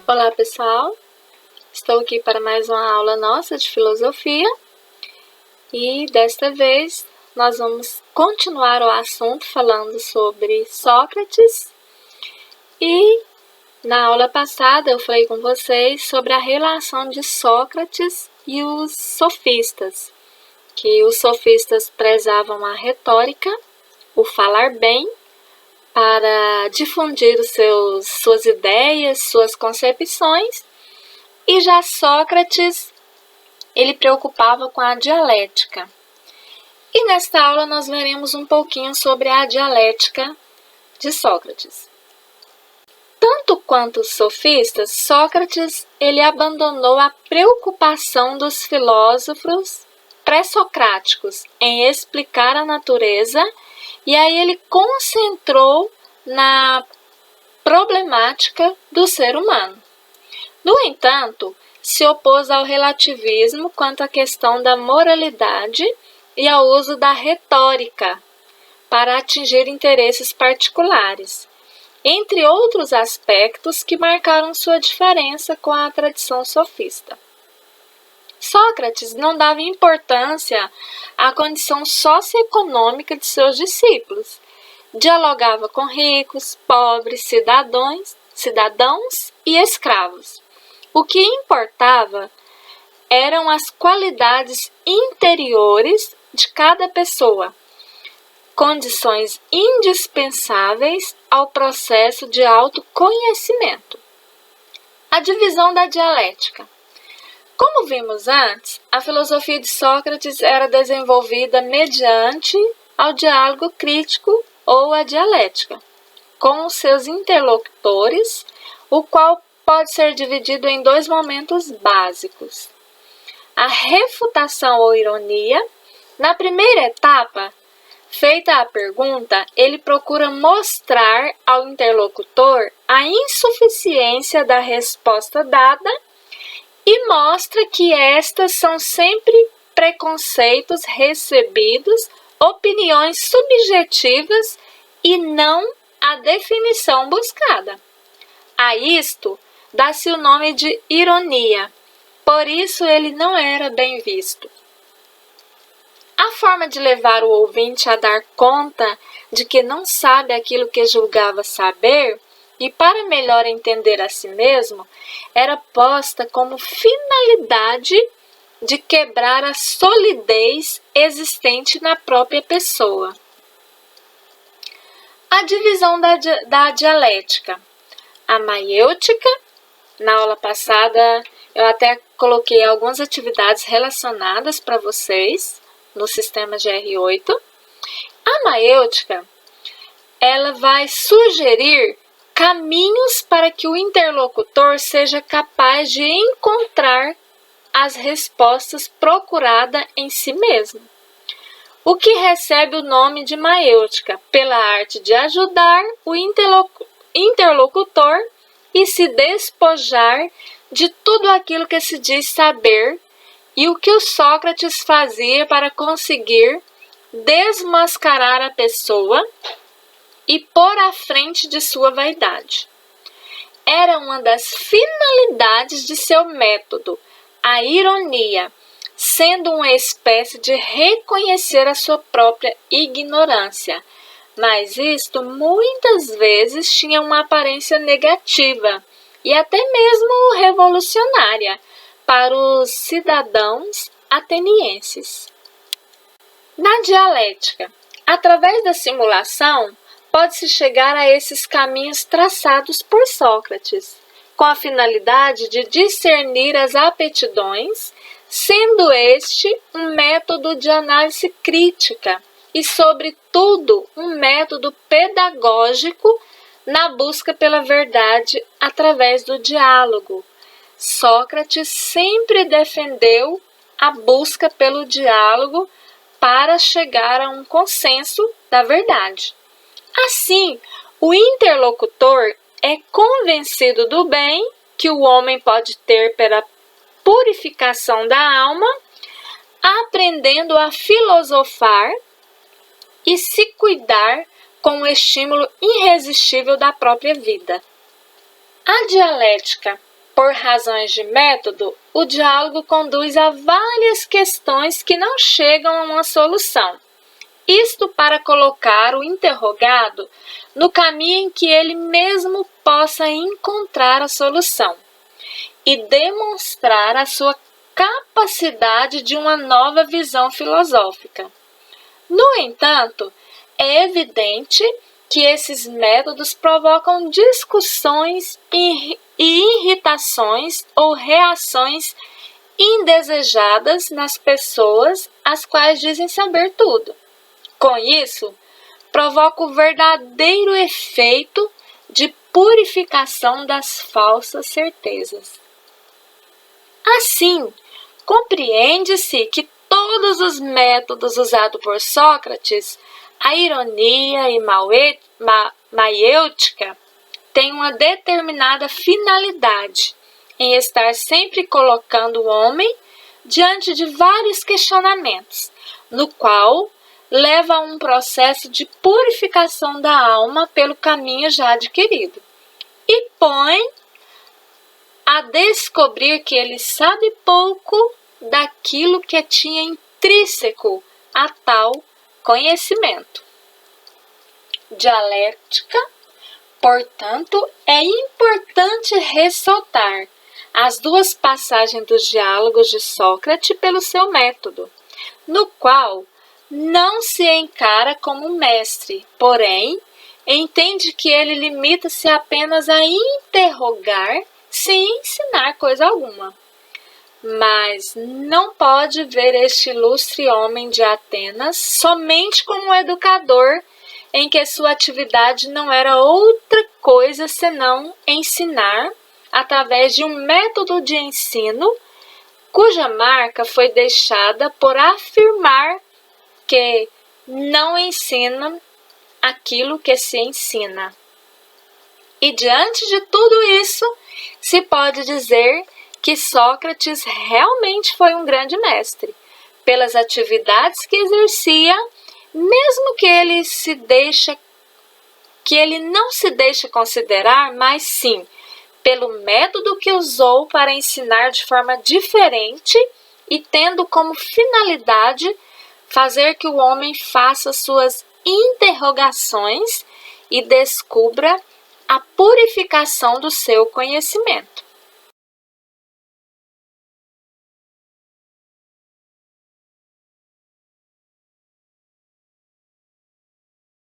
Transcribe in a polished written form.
Olá pessoal, estou aqui para mais uma aula nossa de filosofia e desta vez nós vamos continuar o assunto falando sobre Sócrates e na aula passada eu falei com vocês sobre a relação de Sócrates e os sofistas, que os sofistas prezavam a retórica, o falar bem, para difundir suas ideias, suas concepções. E já Sócrates, ele preocupava com a dialética. E nesta aula nós veremos um pouquinho sobre a dialética de Sócrates. Tanto quanto os sofistas, Sócrates ele abandonou a preocupação dos filósofos pré-socráticos em explicar a natureza e aí ele concentrou na problemática do ser humano. No entanto, se opôs ao relativismo quanto à questão da moralidade e ao uso da retórica para atingir interesses particulares, entre outros aspectos que marcaram sua diferença com a tradição sofista. Sócrates não dava importância à condição socioeconômica de seus discípulos. Dialogava com ricos, pobres, cidadãos e escravos. O que importava eram as qualidades interiores de cada pessoa, condições indispensáveis ao processo de autoconhecimento. A divisão da dialética. Como vimos antes, a filosofia de Sócrates era desenvolvida mediante ao diálogo crítico ou a dialética, com os seus interlocutores, o qual pode ser dividido em dois momentos básicos. A refutação ou ironia. Na primeira etapa, feita a pergunta, ele procura mostrar ao interlocutor a insuficiência da resposta dada e mostra que estas são sempre preconceitos recebidos, opiniões subjetivas e não a definição buscada. A isto dá-se o nome de ironia, por isso ele não era bem visto. A forma de levar o ouvinte a dar conta de que não sabe aquilo que julgava saber e para melhor entender a si mesmo, era posta como finalidade de quebrar a solidez existente na própria pessoa. A divisão da dialética. A maiêutica, na aula passada eu até coloquei algumas atividades relacionadas para vocês no sistema GR8. A maiêutica, ela vai sugerir caminhos para que o interlocutor seja capaz de encontrar as respostas procuradas em si mesmo. O que recebe o nome de maiêutica, pela arte de ajudar o interlocutor e se despojar de tudo aquilo que se diz saber e o que o Sócrates fazia para conseguir desmascarar a pessoa e pôr à frente de sua vaidade. Era uma das finalidades de seu método, a ironia, sendo uma espécie de reconhecer a sua própria ignorância, mas isto muitas vezes tinha uma aparência negativa e até mesmo revolucionária para os cidadãos atenienses. Na dialética, através da simulação, pode-se chegar a esses caminhos traçados por Sócrates, com a finalidade de discernir as aptidões, sendo este um método de análise crítica e, sobretudo, um método pedagógico na busca pela verdade através do diálogo. Sócrates sempre defendeu a busca pelo diálogo para chegar a um consenso da verdade. Assim, o interlocutor é convencido do bem que o homem pode ter pela purificação da alma, aprendendo a filosofar e se cuidar com o estímulo irresistível da própria vida. A dialética Por razões de método, o diálogo conduz a várias questões que não chegam a uma solução. Isto para colocar o interrogado no caminho em que ele mesmo possa encontrar a solução e demonstrar a sua capacidade de uma nova visão filosófica. No entanto, é evidente que esses métodos provocam discussões e irritações ou reações indesejadas nas pessoas às quais dizem saber tudo. Com isso, provoca o verdadeiro efeito de purificação das falsas certezas. Assim, compreende-se que todos os métodos usados por Sócrates, a ironia e maiêutica, têm uma determinada finalidade em estar sempre colocando o homem diante de vários questionamentos, no qual leva a um processo de purificação da alma pelo caminho já adquirido, e põe a descobrir que ele sabe pouco daquilo que tinha intrínseco a tal conhecimento. Dialética, portanto, é importante ressaltar as duas passagens dos diálogos de Sócrates pelo seu método, no qual não se encara como mestre, porém, entende que ele limita-se apenas a interrogar sem ensinar coisa alguma. Mas não pode ver este ilustre homem de Atenas somente como um educador em que sua atividade não era outra coisa senão ensinar através de um método de ensino cuja marca foi deixada por afirmar que não ensina aquilo que se ensina. E diante de tudo isso, se pode dizer que Sócrates realmente foi um grande mestre, pelas atividades que exercia, mesmo que ele não se deixe considerar, mas sim pelo método que usou para ensinar de forma diferente e tendo como finalidade fazer que o homem faça suas interrogações e descubra a purificação do seu conhecimento.